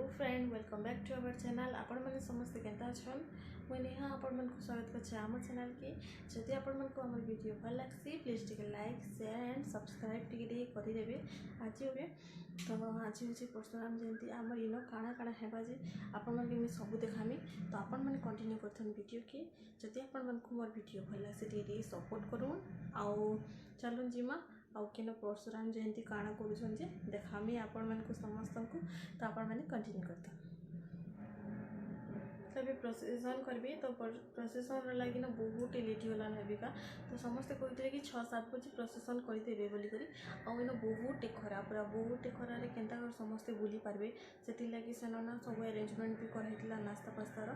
Friend welcome back to our channel. आपण मैंने समस्त केता अच्छन मुझे नेहा आपण मन को स्वागत कर आम चैनल की। जदि आपण मन को आम वीडियो भल लग्सी प्लीज टे लाइक शेयर एंड सब्सक्राइब टे करदे। आज वे तो आज हूँ परशुराम जयंती आम इन काଣା काଣା हेबा जे आपण मन के सब देखामी। तो आपण मैंने कंटिन्यू करथन वीडियो की। जदि आपण मन को मोर वीडियो भल लग्सी टे सपोर्ट करूँ आउ चलूँ जीमा आउ केन परशुराम जयंती काଣା करूछन जे देखामी आपण मन को समस्त को। तो आपण मैंने कंटिन्यू करता तभी प्रोसेसन करी। तो प्रोसेसन लगी ना बहुत लेट होगा एबिका। तो समस्ते कहते कि 6-7 बजे प्रोसेसन करदे बोलिकी आइन बहुत खरा पूरा बहुत खरार केन्ता समस्ते बुली पारे से लगी सेन ना सब अरेंजमेंट भी कराइला नास्ता पास्तार।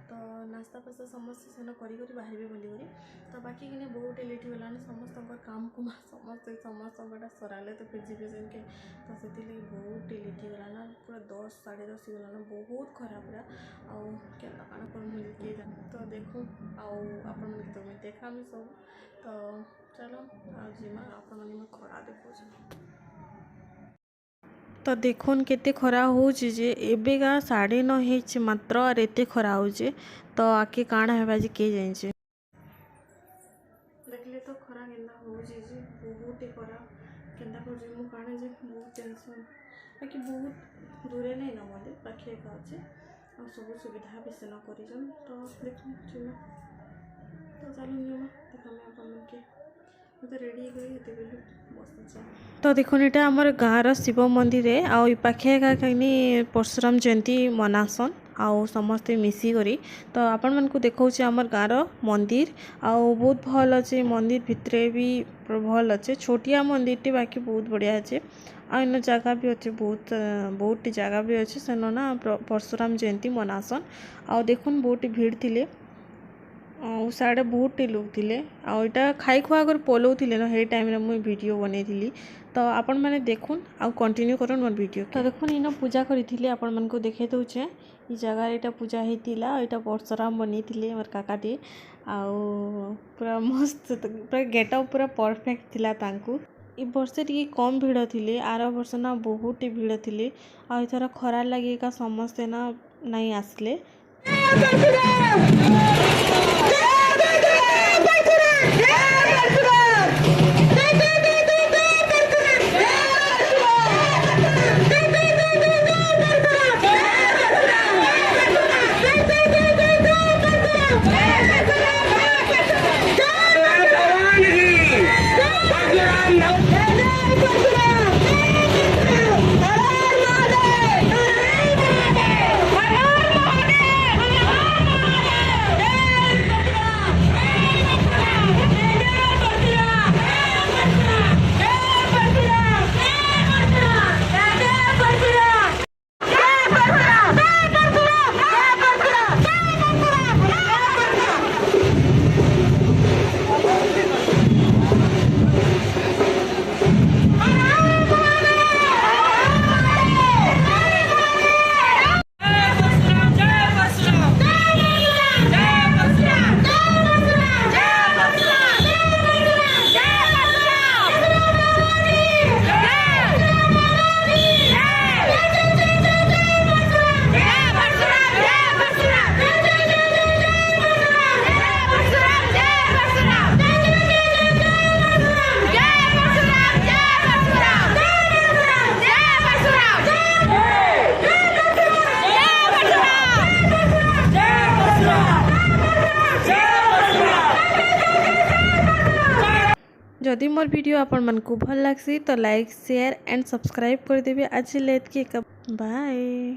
तो नास्ता पास्ता समस्ते सेन कर बाहर बोलिकी। तो बाकी कि बहुत लेट होगा समस्त काम कुम समस्त सराले तो फिर जीवे के। तो से बहुत लेट होगा ना पूरा 10-10:30 होगा बहुत खरा पूरा आउ काଣା कर मिलके तो देखूँ आपण तो मैं देखा सब। तो चलो जीमा आपण खरा देखो। तो देखुन केते खरा होचे जे एबेगा 9:30 हेच मात्र और एते खरा होचे। तो आके काଣା हेबा जे के जाइछे देखले तो खरा केंदा होचे जे बहुत खरा केंदा को जे मु काଣା जे बहुत टेंशन बाकी बहुत दूरे नहीं ना मोले पाखे का अच्छे और सब सुविधा भी सेना करिजन। तो देखो चलो तो चलो देखा मैं अपन के तो रेडी गई ते बेलु बस। तो देखो एटा हमर गाँर शिव मंदिर है आउ पाखे का कहीं परशुराम जयंती मनासन आउ समस्ते मिसी करी। तो आपण मन को देखौचे हमर गाँर मंदिर आउ बहुत भल अच्छे मंदिर भितरे भी भल अच्छे छोटिया मंदिर टी बाकी बहुत बढ़िया अच्छे आइन जगह भी अच्छे बहुत जगह भी अच्छे सेन ना परशुराम जयंती मनासन। आउ देखुन बहुत भीड़ थिले साढ़े बहुत लोग थिले आईटा खाई खुआ कर पलाऊले ना हे टाइम मुझे वीडियो बनई। तो आपण मैंने देखुन आउ कंटिन्यू करन मोर वीडियो। तो देखुन इन पूजा करी आपण मन को देखे दउछे ई जगह एटा पूजा हेतिला एटा परशुराम बनईथिले मोर काकाटी आउ पूरा मस्त पूरा गेटअप पूरा परफेक्ट थिला तांकू। ई वर्ष टी कम भीड़ थिले आर वर्ष ना बहुत भीड़ थिले आ एथरा खरा लगे का समस्ते ना नहीं आसले। जदि मोर वीडियो आपण मन को भल लागसी तो लाइक शेयर एंड सब्सक्राइब कर देबे। आज लेत के बाय।